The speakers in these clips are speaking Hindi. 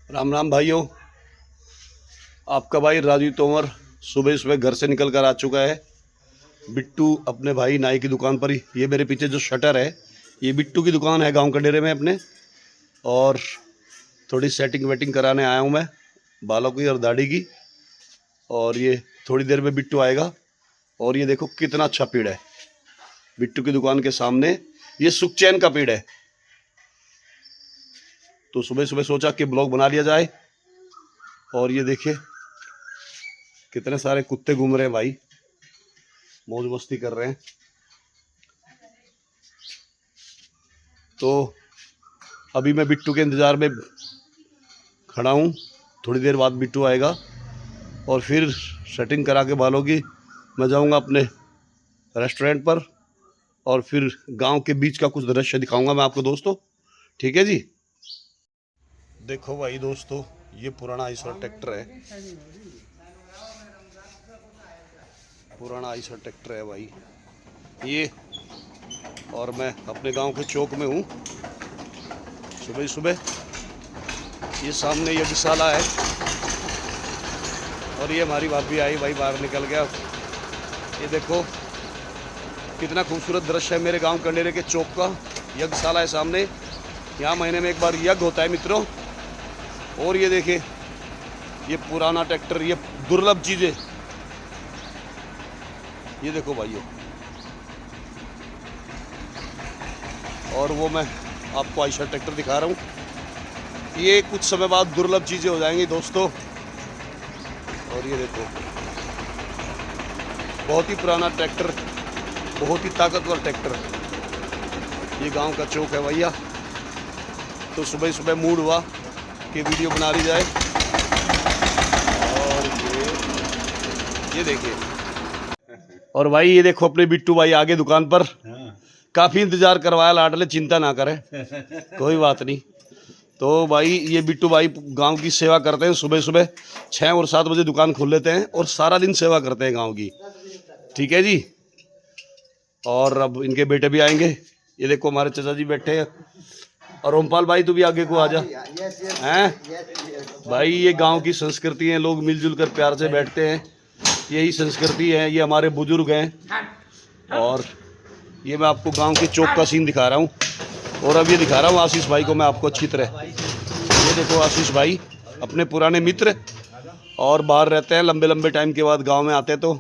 राम राम भाइयों। आपका भाई राजू तोमर सुबह सुबह घर से निकल कर आ चुका है। बिट्टू अपने भाई नाई की दुकान पर ही, ये मेरे पीछे जो शटर है ये बिट्टू की दुकान है गांव कडेरे में अपने। और थोड़ी सेटिंग वेटिंग कराने आया हूँ मैं बालों की और दाढ़ी की। और ये थोड़ी देर में बिट्टू आएगा। और ये देखो कितना अच्छा पेड़ है बिट्टू की दुकान के सामने, ये सुखचैन का पेड़ है। तो सुबह सुबह सोचा कि ब्लॉग बना लिया जाए। और ये देखिए कितने सारे कुत्ते घूम रहे हैं भाई, मौज मस्ती कर रहे हैं। तो अभी मैं बिट्टू के इंतज़ार में खड़ा हूँ। थोड़ी देर बाद बिट्टू आएगा और फिर सेटिंग करा के बालों की मैं जाऊँगा अपने रेस्टोरेंट पर। और फिर गांव के बीच का कुछ दृश्य दिखाऊंगा मैं आपको दोस्तों। ठीक है जी। देखो भाई दोस्तों, ये पुराना आइसर ट्रैक्टर है, पुराना आइसर ट्रैक्टर है भाई ये। और मैं अपने गांव के चौक में हूँ सुबह सुबह। ये सामने यज्ञशाला है और ये हमारी भाभी आई भाई, बाहर निकल गया। ये देखो कितना खूबसूरत दृश्य है मेरे गांव कंडेरे के चौक का। यज्ञशाला है सामने, यहाँ महीने में एक बार यज्ञ होता है मित्रों। और ये देखिए ये पुराना ट्रैक्टर, ये दुर्लभ चीज़ें, ये देखो भाइयों। और वो मैं आपको आइशर ट्रैक्टर दिखा रहा हूँ, ये कुछ समय बाद दुर्लभ चीज़ें हो जाएंगी दोस्तों। और ये देखो बहुत ही पुराना ट्रैक्टर, बहुत ही ताकतवर ट्रैक्टर। ये गांव का चौक है भैया। तो सुबह सुबह मूड हुआ कि वीडियो बना ली जाए। और ये देखिए, और भाई ये देखो अपने बिट्टू भाई आगे दुकान पर। काफ़ी इंतज़ार करवाया लाडले, चिंता ना करें कोई बात नहीं। तो भाई ये बिट्टू भाई गांव की सेवा करते हैं। सुबह सुबह 6 और 7 बजे दुकान खोल लेते हैं और सारा दिन सेवा करते हैं गांव की। ठीक है जी। और अब इनके बेटे भी आएंगे। ये देखो हमारे चाचा जी बैठे हैं। और ओमपाल भाई तू भी आगे को आ जा। हैं भाई, ये गांव की संस्कृति है, लोग मिलजुल कर प्यार से बैठते हैं, यही संस्कृति है। ये हमारे बुजुर्ग हैं। और ये मैं आपको गांव के चौक का सीन दिखा रहा हूँ। और अब ये दिखा रहा हूँ आशीष भाई को मैं आपको अच्छी तरह। ये देखो आशीष भाई अपने पुराने मित्र, और बाहर रहते हैं लंबे लंबे टाइम के बाद गांव में आते हैं। तो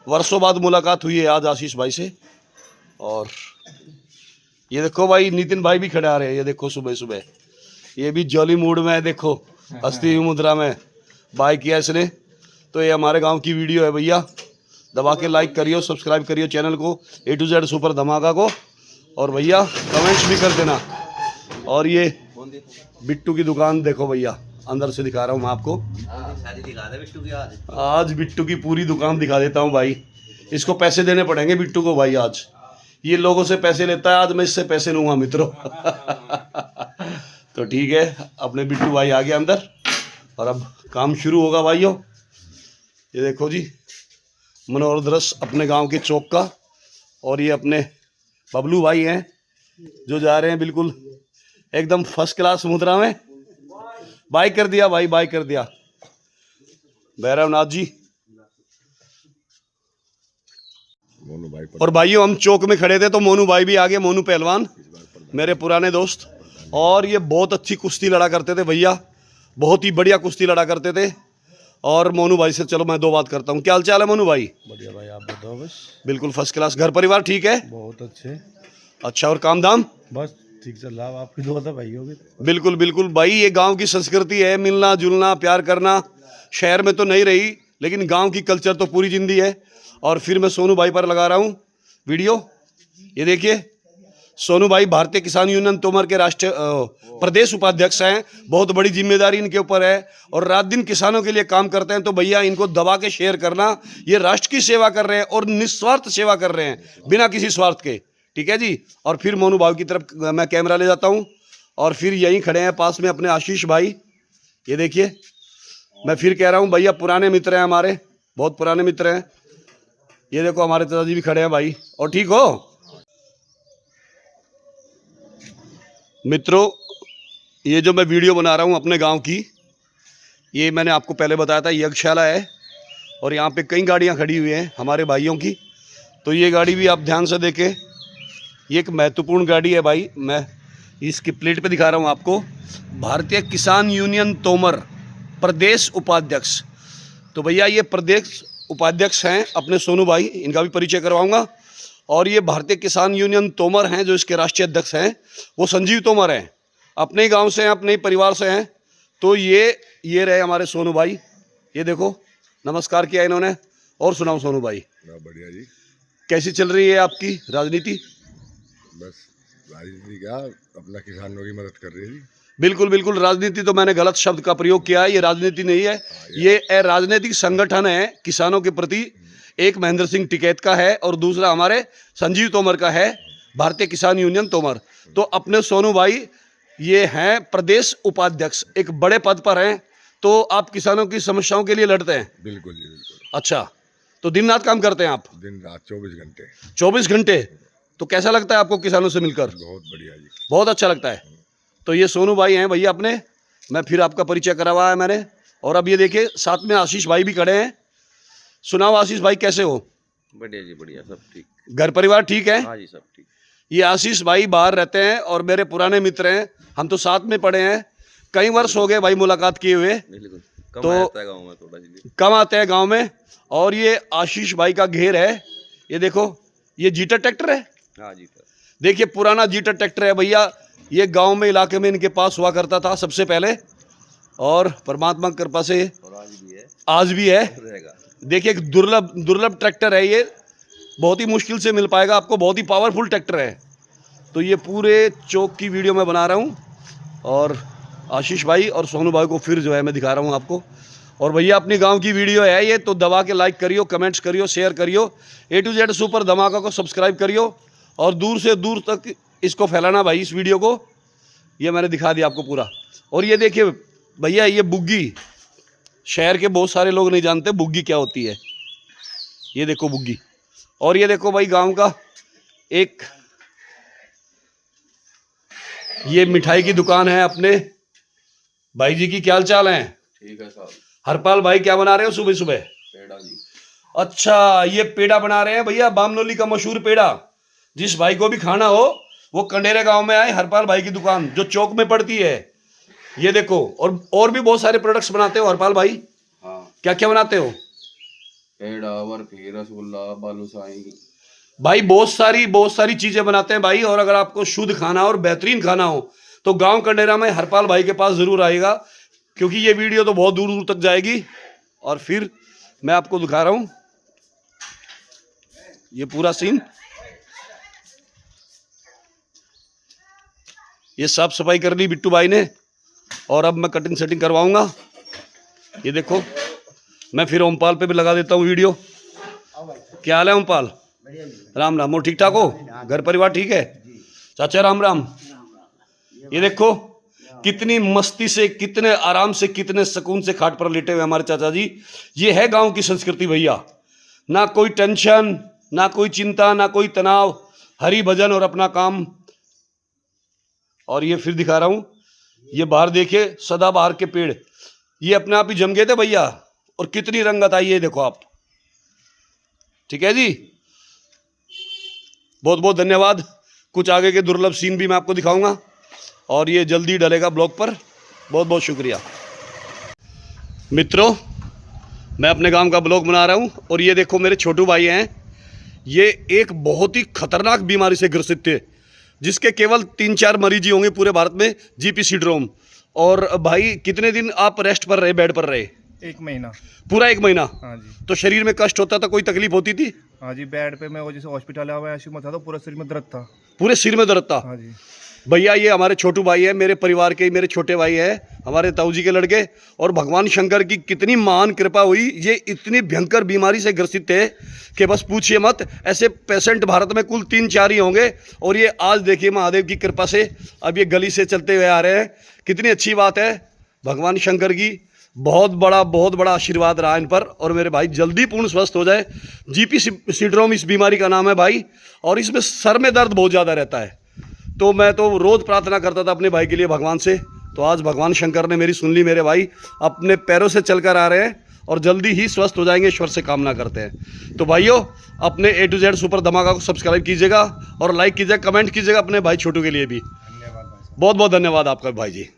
वर्षों बाद मुलाकात हुई है आज आशीष भाई से। और ये देखो भाई नितिन भाई भी खड़े आ रहे हैं। ये देखो सुबह सुबह ये भी जॉली मूड में है, देखो हंसती हुई मुद्रा में बाय किया इसने। तो ये हमारे गांव की वीडियो है भैया, दबा के लाइक करियो, सब्सक्राइब करियो चैनल को A to Z सुपर धमाका को। और भैया कमेंट्स भी कर देना। और ये बिट्टू की दुकान देखो भैया, अंदर से दिखा रहा हूँ मैं आपको। आज बिट्टू की पूरी दुकान दिखा देता हूँ भाई। इसको पैसे देने पड़ेंगे बिट्टू को भाई, आज ये लोगों से पैसे लेता है, आज मैं इससे पैसे लूँगा मित्रों। तो ठीक है, अपने बिट्टू भाई आ गए अंदर और अब काम शुरू होगा भाइयों। ये देखो जी मनोहर दृश्य अपने गांव के चौक का। और ये अपने बबलू भाई हैं जो जा रहे हैं बिल्कुल एकदम फर्स्ट क्लास मुद्रा में। बाय कर दिया भाई, बाय कर दिया भैरवनाथ जी। और भाइयों हम चौक में खड़े थे तो मोनू भाई भी आ गए, मोनू पहलवान मेरे पुराने दोस्त। और ये बहुत अच्छी कुश्ती लड़ा करते थे भैया, बहुत ही बढ़िया कुश्ती लड़ा करते थे। और मोनू भाई से चलो मैं 2 बात करता हूँ। क्या हाल चाल है मोनू भाई? बढ़िया भाई, आप बताओ। बस बिल्कुल फर्स्ट क्लास। घर परिवार ठीक है? बहुत अच्छे। अच्छा, और काम धाम? बस ठीक चल रहा है, आपकी दुआ था भाई होगी। बिल्कुल बिल्कुल भाई, ये गांव की संस्कृति है, मिलना जुलना प्यार करना। शहर में तो नहीं रही लेकिन गांव की कल्चर तो पूरी जिंदी है। और फिर मैं सोनू भाई पर लगा रहा हूँ वीडियो। ये देखिए सोनू भाई भारतीय किसान यूनियन तोमर के राष्ट्रीय प्रदेश उपाध्यक्ष हैं। बहुत बड़ी जिम्मेदारी इनके ऊपर है और रात दिन किसानों के लिए काम करते हैं। तो भैया इनको दबा के शेयर करना, ये राष्ट्र की सेवा कर रहे हैं और निस्वार्थ सेवा कर रहे हैं बिना किसी स्वार्थ के। ठीक है जी। और फिर मोनू भाई की तरफ मैं कैमरा ले जाता हूँ। और फिर यहीं खड़े हैं पास में अपने आशीष भाई। ये देखिए मैं फिर कह रहा हूँ भैया पुराने मित्र हैं हमारे, बहुत पुराने मित्र हैं। ये देखो हमारे दादाजी भी खड़े हैं भाई। और ठीक हो मित्रों, ये जो मैं वीडियो बना रहा हूँ अपने गांव की, ये मैंने आपको पहले बताया था यज्ञशाला है और यहाँ पे कई गाड़ियाँ खड़ी हुई हैं हमारे भाइयों की। तो ये गाड़ी भी आप ध्यान से देखें, ये एक महत्वपूर्ण गाड़ी है भाई। मैं इसकी प्लेट पे दिखा रहा हूँ आपको, भारतीय किसान यूनियन तोमर प्रदेश उपाध्यक्ष। तो भैया ये प्रदेश उपाध्यक्ष हैं अपने सोनू भाई, इनका भी परिचय करवाऊँगा। और ये भारतीय किसान यूनियन तोमर हैं, जो इसके राष्ट्रीय अध्यक्ष हैं वो संजीव तोमर हैं, अपने ही गांव से हैं, अपने ही परिवार से हैं। तो ये रहे हमारे सोनू भाई, ये देखो नमस्कार किया इन्होंने। और सुनाओ सोनू भाई। बढ़िया जी। कैसी चल रही है आपकी राजनीति? बस राजनीति क्या, अपना किसानों की मदद कर रही है जी। बिल्कुल बिल्कुल, राजनीति तो मैंने गलत शब्द का प्रयोग किया है, ये राजनीति नहीं है, ये राजनीतिक संगठन है किसानों के प्रति। एक महेंद्र सिंह टिकैत का है और दूसरा हमारे संजीव तोमर का है, भारतीय किसान यूनियन तोमर। तो अपने सोनू भाई ये हैं प्रदेश उपाध्यक्ष, एक बड़े पद पर हैं। तो आप किसानों की समस्याओं के लिए लड़ते हैं? बिल्कुल जी बिल्कुल। अच्छा, तो दिन रात काम करते हैं आप? दिन रात 24 घंटे। 24 घंटे। तो कैसा लगता है आपको किसानों से मिलकर? बहुत बढ़िया जी। बहुत अच्छा लगता है। तो ये सोनू भाई हैं भैया अपने, मैं फिर आपका परिचय करवाया है मैंने। और अब ये देखिए साथ में आशीष भाई भी खड़े हैं। सुनाओ आशीष भाई, कैसे हो? बढ़िया जी बढ़िया, सब ठीक। घर परिवार ठीक है? हाँ जी सब ठीक। ये आशीष भाई बाहर रहते हैं और मेरे पुराने मित्र हैं, हम तो साथ में पढ़े हैं, कई वर्ष हो गए भाई मुलाकात किए हुए। बिल्कुल कम तो आता है गाँव में, थोड़ा जी कम आते हैं गांव में। और ये आशीष भाई का घेर है, ये देखो, ये जीटर ट्रैक्टर है। हाँ जी सर। देखिए पुराना जीटर ट्रैक्टर है भैया, ये गांव में इलाके में इनके पास हुआ करता था सबसे पहले, और परमात्मा की कृपा से और आज भी है, आज भी है। रहेगा। देखिए एक दुर्लभ ट्रैक्टर है ये, बहुत ही मुश्किल से मिल पाएगा आपको, बहुत ही पावरफुल ट्रैक्टर है। तो ये पूरे चौक की वीडियो मैं बना रहा हूँ और आशीष भाई और सोनू भाई को फिर जो है मैं दिखा रहा हूँ आपको। और भैया अपनी गांव की वीडियो है ये, तो दबा के लाइक करियो, कमेंट्स करियो, शेयर करियो, A to Z सुपर धमाका को सब्सक्राइब करियो और दूर से दूर तक इसको फैलाना भाई, इस वीडियो को। ये मैंने दिखा दिया आपको पूरा। और ये देखिए भैया, ये बुग्गी, शहर के बहुत सारे लोग नहीं जानते बुग्गी क्या होती है। ये देखो बुग्गी। और ये देखो भाई गांव का एक ये मिठाई की दुकान है अपने भाई जी की। क्या हाल चाल है? ठीक है साहब। हरपाल भाई क्या बना रहे हो सुबह सुबह? पेड़ा जी। अच्छा, ये पेड़ा बना रहे हैं भैया, बामनोली का मशहूर पेड़ा। जिस भाई को भी खाना हो वो कंडेरे गांव में आए, हरपाल भाई की दुकान जो चौक में पड़ती है। ये देखो, और भी बहुत सारे प्रोडक्ट्स बनाते हो हरपाल भाई। हाँ, क्या क्या बनाते हो? पेड़ा, बर्फी, रसगुल्ला, बालूशाही। भाई बहुत सारी चीजें बनाते हैं भाई। और अगर आपको शुद्ध खाना और बेहतरीन खाना हो तो गांव कंडेरा में हरपाल भाई के पास जरूर आएगा, क्योंकि ये वीडियो तो बहुत दूर दूर तक जाएगी। और फिर मैं आपको दिखा रहा हूं ये पूरा सीन। ये साफ सफाई कर ली बिट्टू भाई ने और अब मैं कटिंग सेटिंग करवाऊंगा। ये देखो, मैं फिर ओमपाल पे भी लगा देता हूँ वीडियो। क्या हाल है ओमपाल? राम राम। और ठीक ठाक हो? घर परिवार ठीक है? चाचा राम राम। ये देखो कितनी मस्ती से, कितने आराम से, कितने सुकून से खाट पर लेटे हुए हमारे चाचा जी। ये है गांव की संस्कृति भैया, ना कोई टेंशन, ना कोई चिंता, ना कोई तनाव, हरि भजन और अपना काम। और ये फिर दिखा रहा हूं, ये बाहर देखिए सदाबहार के पेड़, ये अपने आप ही जम गए थे भैया, और कितनी रंगत आई है देखो आप। ठीक है जी, बहुत बहुत धन्यवाद। कुछ आगे के दुर्लभ सीन भी मैं आपको दिखाऊंगा और ये जल्दी डलेगा ब्लॉग पर। बहुत बहुत शुक्रिया मित्रों, मैं अपने गांव का ब्लॉग बना रहा हूं। और ये देखो मेरे छोटू भाई हैं, ये एक बहुत ही खतरनाक बीमारी से ग्रसित थे, जिसके केवल 3-4 मरीज ही होंगे पूरे भारत में, जीपी सिंड्रोम। और भाई कितने दिन आप रेस्ट पर रहे, बेड पर रहे? 1 महीना। पूरा 1 महीना? हाँ जी। तो शरीर में कष्ट होता था, कोई तकलीफ होती थी? हाँ जी, बेड पे मैं वो जैसे हॉस्पिटल आया हुआ में था तो पूरा शरीर में दर्द था। पूरे सिर में दर्द था? हाँ जी। भैया ये हमारे छोटू भाई है, मेरे परिवार के, मेरे छोटे भाई है, हमारे ताऊ जी के लड़के। और भगवान शंकर की कितनी महान कृपा हुई, ये इतनी भयंकर बीमारी से ग्रसित थे कि बस पूछिए मत। ऐसे पेशेंट भारत में कुल 3-4 ही होंगे, और ये आज देखिए महादेव की कृपा से अब ये गली से चलते हुए आ रहे हैं। कितनी अच्छी बात है, भगवान शंकर की बहुत बड़ा आशीर्वाद रहा इन पर। और मेरे भाई जल्दी पूर्ण स्वस्थ हो जाए। जीपी सिंड्रोम इस बीमारी का नाम है भाई, और इसमें सर में दर्द बहुत ज़्यादा रहता है। तो मैं तो रोज़ प्रार्थना करता था अपने भाई के लिए भगवान से, तो आज भगवान शंकर ने मेरी सुन ली मेरे भाई, अपने पैरों से चल कर आ रहे हैं और जल्दी ही स्वस्थ हो जाएंगे, ईश्वर से कामना करते हैं। तो भाइयों अपने A to Z सुपर धमाका को सब्सक्राइब कीजिएगा और लाइक कीजिएगा, कमेंट कीजिएगा अपने भाई छोटू के लिए भी। बहुत बहुत धन्यवाद आपका भाई जी।